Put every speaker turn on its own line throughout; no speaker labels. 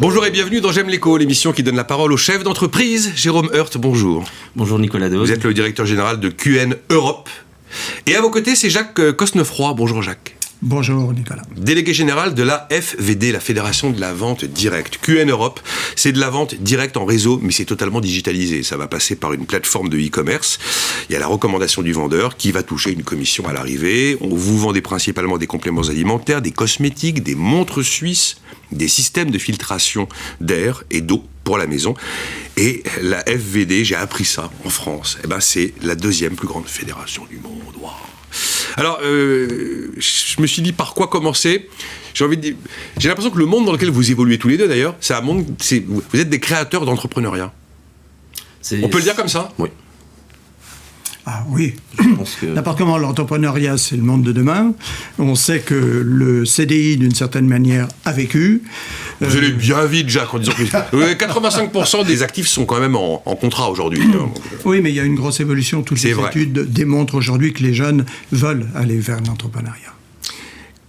Bonjour et bienvenue dans J'aime l'écho, l'émission qui donne la parole au chef d'entreprise, Jérôme Heurt. Bonjour.
Bonjour Nicolas Dose.
Vous êtes le directeur général de QN Europe. Et à vos côtés, c'est Jacques Cosnefroy. Bonjour Jacques.
Bonjour Nicolas.
Délégué général de la FVD, la Fédération de la Vente Directe. QN Europe, c'est de la vente directe en réseau, mais c'est totalement digitalisé. Ça va passer par une plateforme de e-commerce. Il y a la recommandation du vendeur qui va toucher une commission à l'arrivée. On vous vendez principalement des compléments alimentaires, des cosmétiques, des montres suisses, des systèmes de filtration d'air et d'eau pour la maison. Et la FVD, j'ai appris ça en France, c'est la deuxième plus grande fédération du monde. Wow. Alors, je me suis dit par quoi commencer. J'ai l'impression que le monde dans lequel vous évoluez tous les deux d'ailleurs, c'est un monde, vous êtes des créateurs d'entrepreneuriat. On peut le dire comme ça ?
Oui.
Ah oui, n'importe comment, l'entrepreneuriat c'est le monde de demain. On sait que le CDI d'une certaine manière a vécu.
Vous allez bien vite Jacques en disant que 85% des actifs sont quand même en contrat aujourd'hui.
Oui, mais il y a une grosse évolution. Toutes les études démontrent aujourd'hui que les jeunes veulent aller vers l'entrepreneuriat.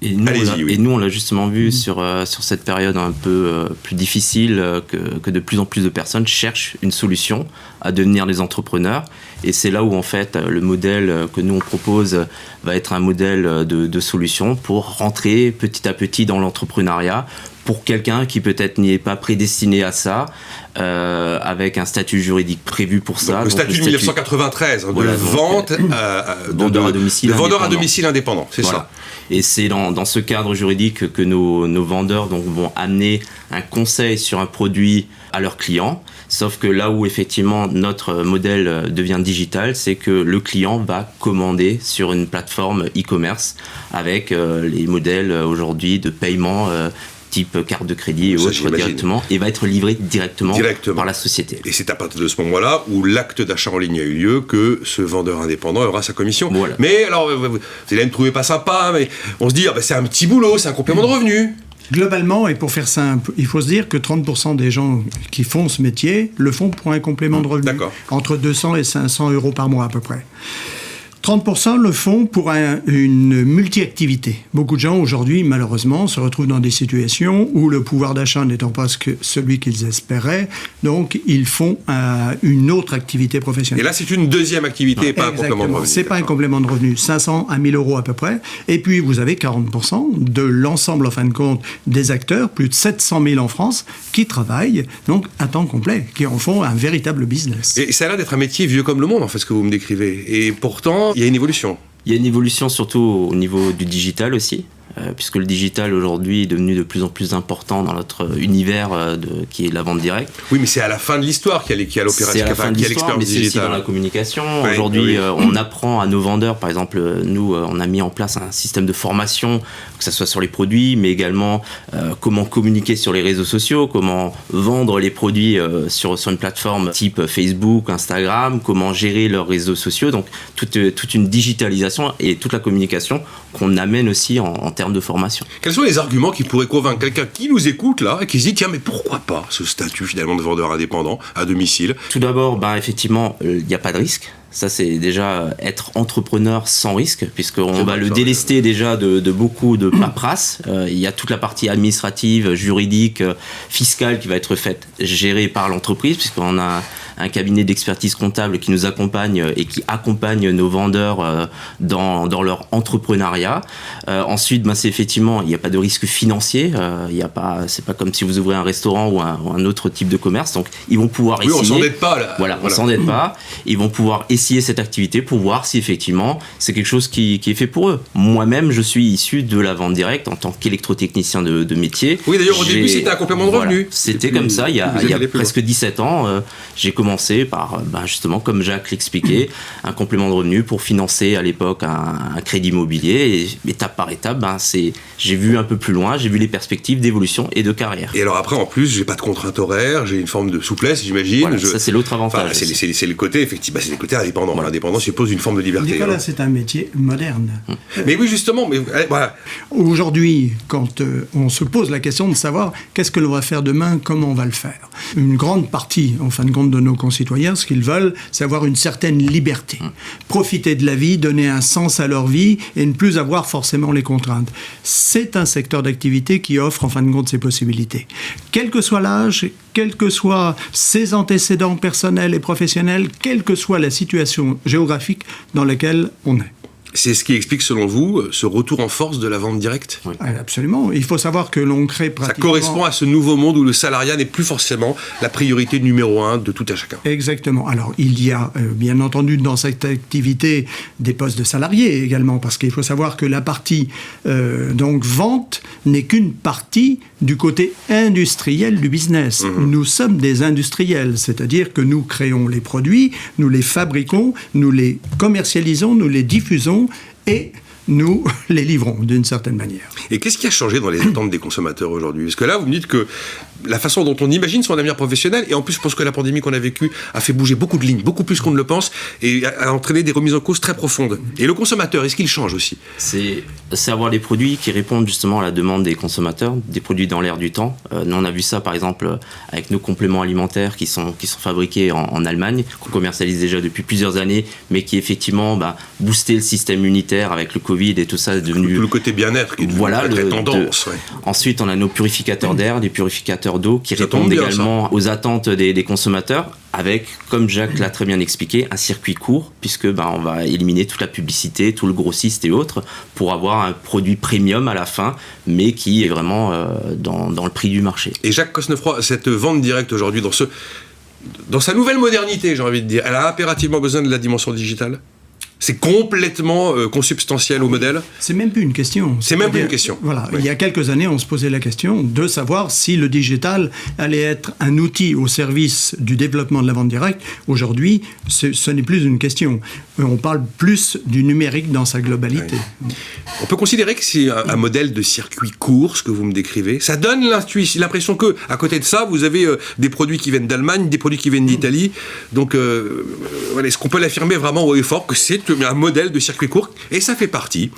Et nous, on l'a justement vu sur cette période un peu plus difficile, que de plus en plus de personnes cherchent une solution à devenir les entrepreneurs. Et c'est là où, en fait, le modèle que nous, on propose va être un modèle de solution pour rentrer petit à petit dans l'entrepreneuriat, pour quelqu'un qui peut-être n'y est pas prédestiné à ça, avec un statut juridique prévu pour ça.
Donc, le statut de 1993, de vente
vendeur à domicile
indépendant, c'est ça.
Et c'est dans ce cadre juridique que nos vendeurs vont amener un conseil sur un produit à leurs clients. Sauf que là où effectivement notre modèle devient digital, c'est que le client va commander sur une plateforme e-commerce avec les modèles aujourd'hui de paiement type carte de crédit et autres directement, et va être livré directement par la société.
Et c'est à partir de ce moment-là où l'acte d'achat en ligne a eu lieu que ce vendeur indépendant aura sa commission.
Voilà.
Mais alors, vous allez me trouver pas sympa, mais on se dit, c'est un petit boulot, c'est un complément de revenu.
Globalement, et pour faire simple, il faut se dire que 30% des gens qui font ce métier le font pour un complément de revenu.
D'accord.
Entre 200 et 500 euros par mois à peu près. 30% le font pour une multi-activité. Beaucoup de gens aujourd'hui, malheureusement, se retrouvent dans des situations où le pouvoir d'achat n'étant pas celui qu'ils espéraient, donc ils font une autre activité professionnelle.
Et là, c'est une deuxième activité et pas un complément de revenu.
C'est pas un complément de revenu. 500 à 1000 euros à peu près. Et puis, vous avez 40% de l'ensemble, en fin de compte, des acteurs, plus de 700 000 en France, qui travaillent donc à temps complet, qui en font un véritable business.
Et ça a l'air d'être un métier vieux comme le monde, en fait, ce que vous me décrivez. Et pourtant, il y a une évolution.
Il y a une évolution surtout au niveau du digital aussi, puisque le digital aujourd'hui est devenu de plus en plus important dans notre univers qui est la vente directe.
Oui, mais c'est à la fin de l'histoire qu'il y a l'opération,
c'est à la fin de l'histoire, mais c'est aussi dans la communication. Oui, aujourd'hui, on apprend à nos vendeurs, par exemple, nous, on a mis en place un système de formation, que ce soit sur les produits, mais également comment communiquer sur les réseaux sociaux, comment vendre les produits sur une plateforme type Facebook, Instagram, comment gérer leurs réseaux sociaux. Donc, toute une digitalisation et toute la communication qu'on amène aussi en termes de formation.
Quels sont les arguments qui pourraient convaincre quelqu'un qui nous écoute là et qui se dit tiens mais pourquoi pas ce statut finalement de vendeur indépendant à domicile ?
Tout d'abord, effectivement, il n'y a pas de risque. Ça, c'est déjà être entrepreneur sans risque, puisqu'on va le délester déjà de beaucoup de paperasse. Il y a toute la partie administrative, juridique, fiscale qui va être faite, gérée par l'entreprise, puisqu'on a un cabinet d'expertise comptable qui nous accompagne et qui accompagne nos vendeurs dans leur entrepreneuriat. Ensuite, c'est effectivement, il n'y a pas de risque financier. C'est pas comme si vous ouvrez un restaurant ou un autre type de commerce. Donc, ils vont pouvoir essayer.
On s'endette pas là.
Voilà, on s'endette pas. Ils vont pouvoir essayer cette activité pour voir si effectivement c'est quelque chose qui est fait pour eux. Moi-même, je suis issu de la vente directe en tant qu'électrotechnicien de métier.
Oui, d'ailleurs, au début, c'était un complément de revenu.
C'était comme ça, il y a presque 17 ans. J'ai commencé par, justement, comme Jacques l'expliquait, un complément de revenu pour financer à l'époque un crédit immobilier. Et étape par étape, j'ai vu un peu plus loin, j'ai vu les perspectives d'évolution et de carrière.
Et alors après, en plus, j'ai pas de contrainte horaire, j'ai une forme de souplesse, j'imagine.
Voilà, ça, c'est l'autre avantage.
C'est le côté, effectivement, c'est le côté indépendant. Voilà. L'indépendant suppose une forme de liberté.
Nicolas, c'est un métier moderne.
Mais oui, justement. Mais, voilà.
Aujourd'hui, quand on se pose la question de savoir qu'est-ce que l'on va faire demain, comment on va le faire, une grande partie, en fin de compte, de nos concitoyens, ce qu'ils veulent, c'est avoir une certaine liberté. Profiter de la vie, donner un sens à leur vie et ne plus avoir forcément les contraintes. C'est un secteur d'activité qui offre en fin de compte ces possibilités. Quel que soit l'âge, quels que soient ses antécédents personnels et professionnels, quelle que soit la situation géographique dans laquelle on est.
C'est ce qui explique, selon vous, ce retour en force de la vente directe ?
Oui. Absolument. Il faut savoir que l'on crée pratiquement...
Ça correspond à ce nouveau monde où le salariat n'est plus forcément la priorité numéro 1 de tout à chacun.
Exactement. Alors, il y a bien entendu dans cette activité des postes de salariés également, parce qu'il faut savoir que la partie donc vente n'est qu'une partie du côté industriel du business. Nous sommes des industriels, c'est-à-dire que nous créons les produits, nous les fabriquons, nous les commercialisons, nous les diffusons et nous les livrons d'une certaine manière.
Et qu'est-ce qui a changé dans les attentes des consommateurs aujourd'hui ? Parce que là, vous me dites que la façon dont on imagine son avenir professionnel, et en plus, je pense que la pandémie qu'on a vécue a fait bouger beaucoup de lignes, beaucoup plus qu'on ne le pense, et a entraîné des remises en cause très profondes. Et le consommateur, est-ce qu'il change aussi ?
C'est avoir des produits qui répondent justement à la demande des consommateurs, des produits dans l'air du temps. Nous, on a vu ça, par exemple, avec nos compléments alimentaires qui sont fabriqués en Allemagne, qu'on commercialise déjà depuis plusieurs années, mais qui, effectivement, boostaient le système immunitaire avec le Covid et tout ça. Est devenu...
Tout le côté bien-être qui est devenu très tendance. Ouais.
Ensuite, on a nos purificateurs d'air, des purificateurs d'eau qui répondent également aux attentes des consommateurs avec, comme Jacques l'a très bien expliqué, un circuit court puisque on va éliminer toute la publicité, tout le grossiste et autres pour avoir un produit premium à la fin mais qui est vraiment dans le prix du marché.
Et Jacques Cosnefroy, cette vente directe aujourd'hui dans sa nouvelle modernité, j'ai envie de dire, elle a impérativement besoin de la dimension digitale ? C'est complètement consubstantiel au modèle ?
C'est même plus une question.
C'est même plus une question.
Voilà.
Oui.
Il y a quelques années, on se posait la question de savoir si le digital allait être un outil au service du développement de la vente directe. Aujourd'hui, ce n'est plus une question. On parle plus du numérique dans sa globalité.
Oui. On peut considérer que c'est un modèle de circuit court, ce que vous me décrivez. Ça donne l'impression que, à côté de ça, vous avez des produits qui viennent d'Allemagne, des produits qui viennent d'Italie. Donc, est-ce qu'on peut l'affirmer vraiment haut et fort que c'est un modèle de circuit court, et ça fait partie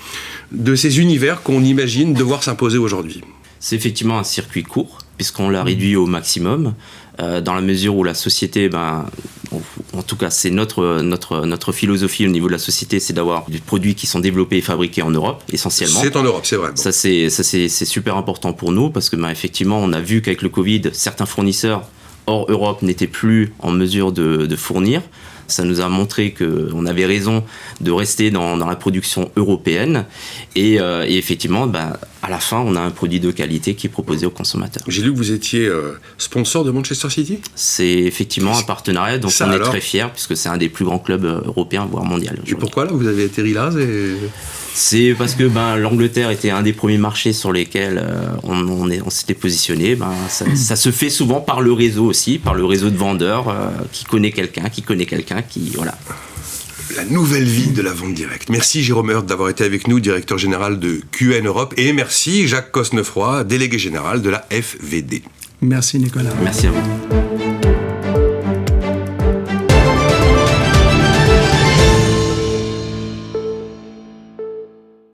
de ces univers qu'on imagine devoir s'imposer aujourd'hui.
C'est effectivement un circuit court, puisqu'on l'a réduit au maximum, dans la mesure où la société, en tout cas c'est notre philosophie au niveau de la société, c'est d'avoir des produits qui sont développés et fabriqués en Europe, essentiellement. C'est
en Europe, c'est vrai. Bon.
Ça c'est super important pour nous, parce que effectivement on a vu qu'avec le Covid, certains fournisseurs hors Europe n'étaient plus en mesure de fournir. Ça nous a montré qu'on avait raison de rester dans la production européenne et effectivement, à la fin, on a un produit de qualité qui est proposé aux consommateurs.
J'ai lu que vous étiez sponsor de Manchester City ?
C'est effectivement un partenariat dont on est très fiers puisque c'est un des plus grands clubs européens, voire mondiaux.
Et pourquoi là, vous avez atterri là
C'est parce que l'Angleterre était un des premiers marchés sur lesquels on s'était positionné. Ça se fait souvent par le réseau aussi, par le réseau de vendeurs qui connaît quelqu'un, voilà.
La nouvelle vie de la vente directe. Merci Jérôme Heurte d'avoir été avec nous, directeur général de QN Europe, et merci Jacques Cosnefroy, délégué général de la FVD.
Merci Nicolas.
Merci à vous.